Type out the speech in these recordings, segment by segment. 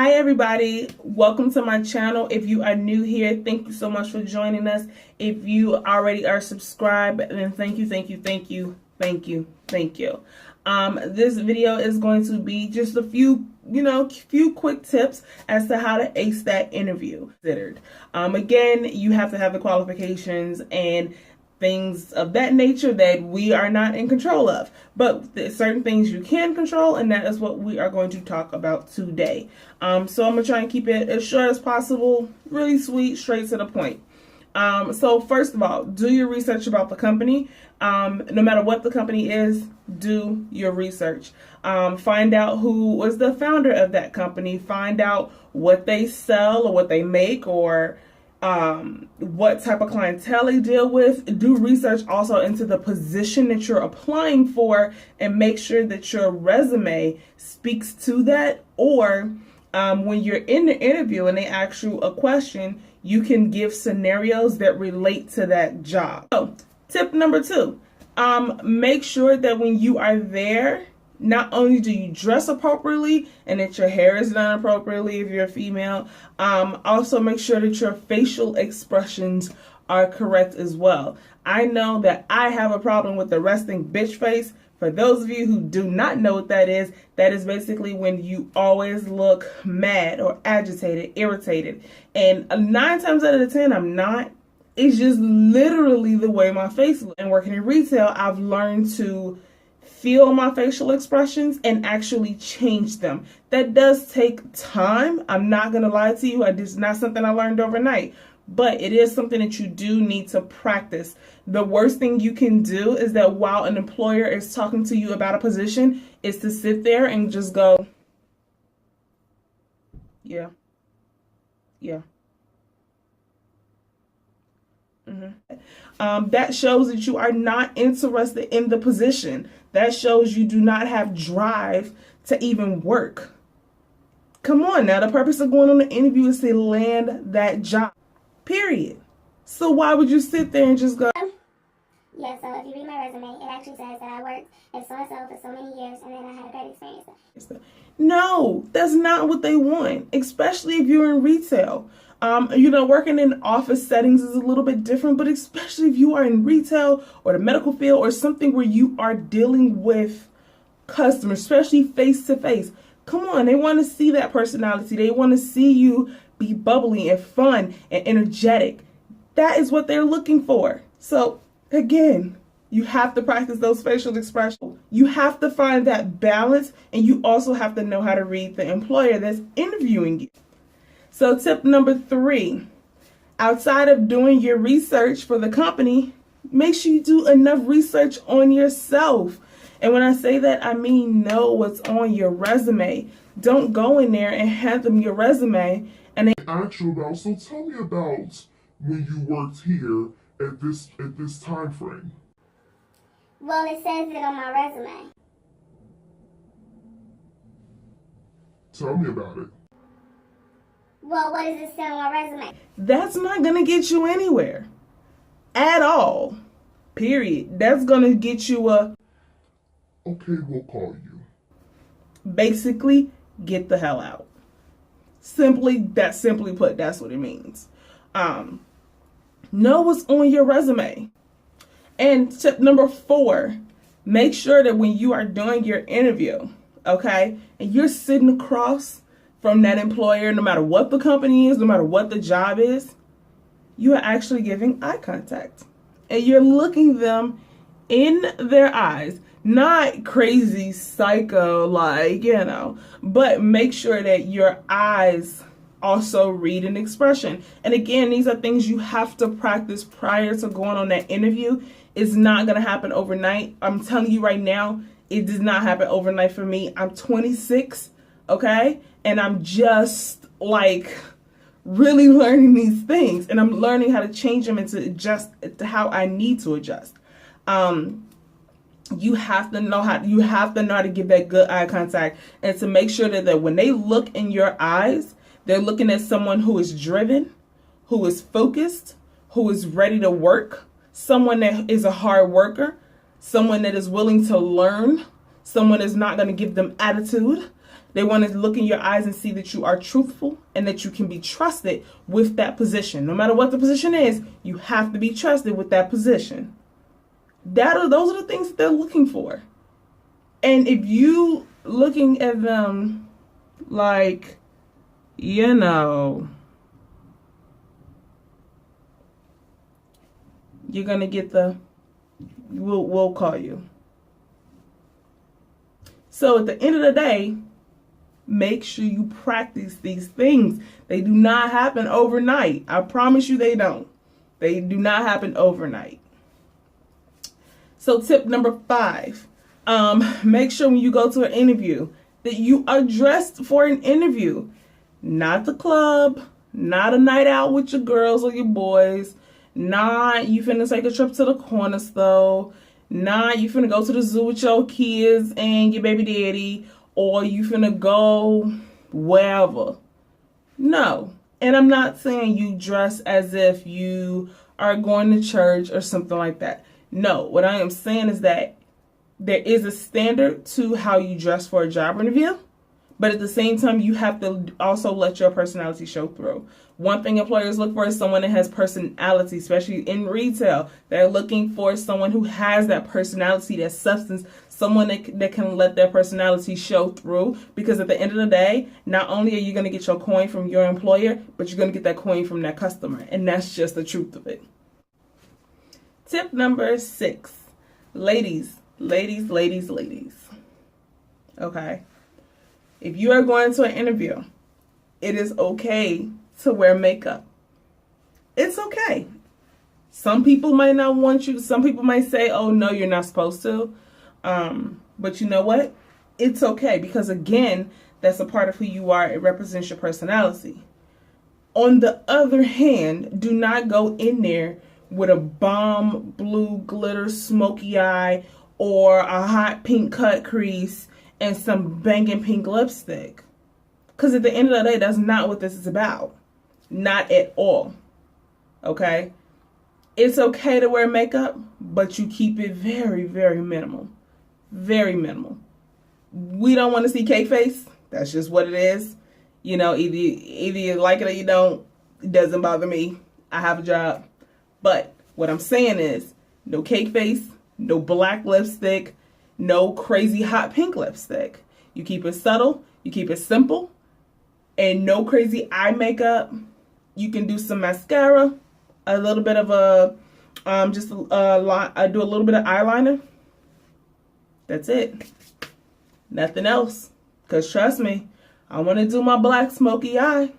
Hi everybody, welcome to my channel. If you are new here, thank you so much for joining us. If you already are subscribed, then thank you. This video is going to be just a few quick tips as to how to ace that interview. Again, you have to have the qualifications and things of that nature that we are not in control of, but there's certain things you can control, and that is what we are going to talk about today. So I'm gonna try and keep it as short as possible, really sweet, straight to the point. So first of all, do your research about the company. No matter what the company is, do your research. Find out who was the founder of that company. Find out what they sell or what they make, or what type of clientele they deal with. Do research also into the position that you're applying for, and make sure that your resume speaks to that, or when you're in the interview and they ask you a question, you can give scenarios that relate to that job. So tip number 2, make sure that when you are there, not only do you dress appropriately and that your hair is done appropriately if you're a female, also make sure that your facial expressions are correct as well. I know that I have a problem with the resting bitch face. For those of you who do not know what that is basically when you always look mad or agitated, irritated. And 9 times out of 10, I'm not. It's just literally the way my face looks. And working in retail, I've learned to feel my facial expressions and actually change them. That does take time. I'm not going to lie to you. It's not something I learned overnight, but it is something that you do need to practice. The worst thing you can do is that while an employer is talking to you about a position, is to sit there and just go, yeah. That shows that you are not interested in the position. That shows you do not have drive to even work. Come on now, the purpose of going on the interview is to land that job, period. So why would you sit there and just go, yeah, so if you read my resume, it actually says that I worked at so-and-so for so many years, and then I had a great experience. No, that's not what they want, especially if you're in retail. Working in office settings is a little bit different, but especially if you are in retail or the medical field or something where you are dealing with customers, especially face to face. Come on, they want to see that personality. They want to see you be bubbly and fun and energetic. That is what they're looking for. So again, you have to practice those facial expressions. You have to find that balance, and you also have to know how to read the employer that's interviewing you. So tip number 3, outside of doing your research for the company, make sure you do enough research on yourself. And when I say that, I mean know what's on your resume. Don't go in there and hand them your resume and they ask you about, so tell me about when you worked here at this time frame. Well, it says it on my resume. Tell me about it. Well, what does it say on my resume? That's not going to get you anywhere at all, period. That's going to get you a, okay, we'll call you. Basically, get the hell out. Simply put, that's what it means. Know what's on your resume. And tip number 4, make sure that when you are doing your interview, okay, and you're sitting across from that employer, no matter what the company is, no matter what the job is, you are actually giving eye contact. And you're looking them in their eyes. Not crazy psycho but make sure that your eyes also read an expression. And again, these are things you have to practice prior to going on that interview. It's not going to happen overnight. I'm telling you right now, it does not happen overnight for me. I'm 26, okay? And I'm just really learning these things, and I'm learning how to change them and to adjust to how I need to adjust. You have to know how to give that good eye contact, and to make sure that when they look in your eyes, they're looking at someone who is driven, who is focused, who is ready to work, someone that is a hard worker, someone that is willing to learn, someone that's not going to give them attitude, They want to look in your eyes and see that you are truthful and that you can be trusted with that position. No matter what the position is, you have to be trusted with that position. Those are the things that they're looking for. And if you looking at them like, you know, you're going to get we'll call you. So at the end of the day, make sure you practice these things. They do not happen overnight. I promise you they don't. They do not happen overnight. So tip number 5, make sure when you go to an interview that you are dressed for an interview. Not the club, not a night out with your girls or your boys, not you finna take a trip to the corner store, not you finna go to the zoo with your kids and your baby daddy, or you finna go wherever. No. And I'm not saying you dress as if you are going to church or something like that. No, what I am saying is that there is a standard to how you dress for a job interview, but at the same time, you have to also let your personality show through. One thing employers look for is someone that has personality, especially in retail. They're looking for someone who has that personality, that substance, someone that can let their personality show through. Because at the end of the day, not only are you going to get your coin from your employer, but you're going to get that coin from that customer. And that's just the truth of it. Tip number 6, ladies. Okay. If you are going to an interview, it is okay to wear makeup. It's okay. Some people might not want you. Some people might say, oh, no, you're not supposed to. But you know what? It's okay because, again, that's a part of who you are. It represents your personality. On the other hand, do not go in there with a bomb blue glitter smoky eye or a hot pink cut crease and some banging pink lipstick. Because at the end of the day, that's not what this is about. Not at all. Okay? It's okay to wear makeup, but you keep it very, very minimal. Very minimal. We don't want to see cake face. That's just what it is. You know, either you like it or you don't. It doesn't bother me. I have a job. But what I'm saying is, no cake face, no black lipstick, no crazy hot pink lipstick. You keep it subtle, you keep it simple, and no crazy eye makeup. You can do some mascara, a little bit of I do a little bit of eyeliner. That's it. Nothing else. Because trust me, I want to do my black smoky eye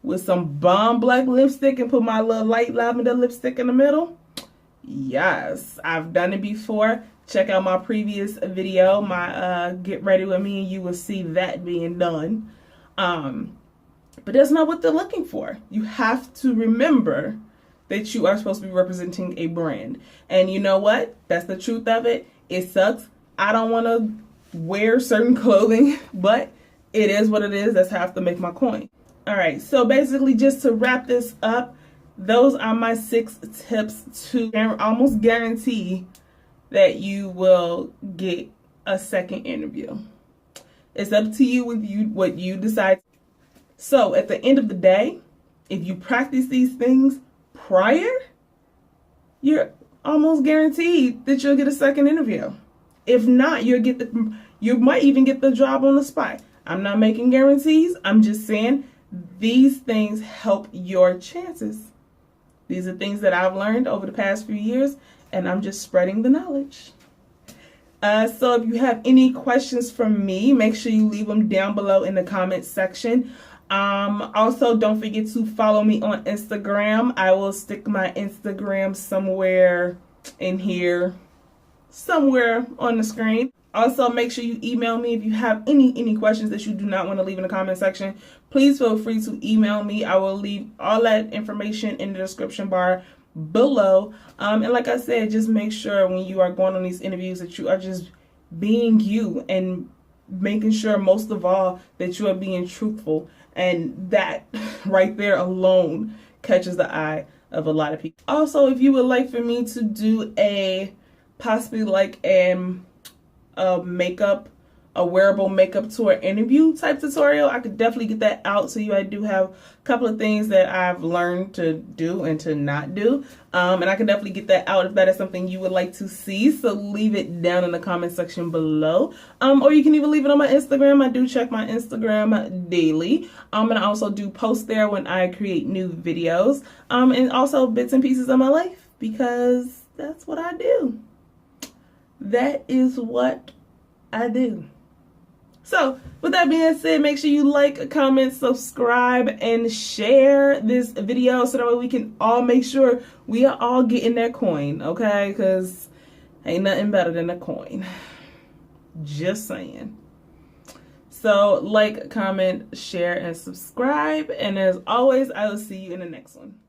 with some bomb black lipstick and put my little light lavender lipstick in the middle. Yes, I've done it before. Check out my previous video, my Get Ready With Me, and you will see that being done. But that's not what they're looking for. You have to remember that you are supposed to be representing a brand. And you know what? That's the truth of it. It sucks. I don't want to wear certain clothing, but it is what it is. That's how I have to make my coin. All right, so basically just to wrap this up, those are my 6 tips to almost guarantee that you will get a second interview. It's up to you what you decide. So at the end of the day, if you practice these things prior, you're almost guaranteed that you'll get a second interview. If not, you might even get the job on the spot. I'm not making guarantees. I'm just saying these things help your chances. These are things that I've learned over the past few years, and I'm just spreading the knowledge. So if you have any questions from me, make sure you leave them down below in the comment section. Also, don't forget to follow me on Instagram. I will stick my Instagram somewhere in here, somewhere on the screen. Also, make sure you email me if you have any questions that you do not want to leave in the comment section. Please feel free to email me. I will leave all that information in the description bar below. And like I said, just make sure when you are going on these interviews that you are just being you and making sure most of all that you are being truthful. And that right there alone catches the eye of a lot of people. Also, if you would like for me to do possibly like a makeup a wearable makeup tour interview type tutorial, I could definitely get that out to you. I do have a couple of things that I've learned to do and to not do. And I can definitely get that out if that is something you would like to see. So leave it down in the comment section below. Or you can even leave it on my Instagram. I do check my Instagram daily. And I also do post there when I create new videos. And also bits and pieces of my life, because that's what I do. That is what I do. So, with that being said, make sure you like, comment, subscribe, and share this video so that way we can all make sure we are all getting that coin, okay? Because ain't nothing better than a coin. Just saying. So, like, comment, share, and subscribe. And as always, I will see you in the next one.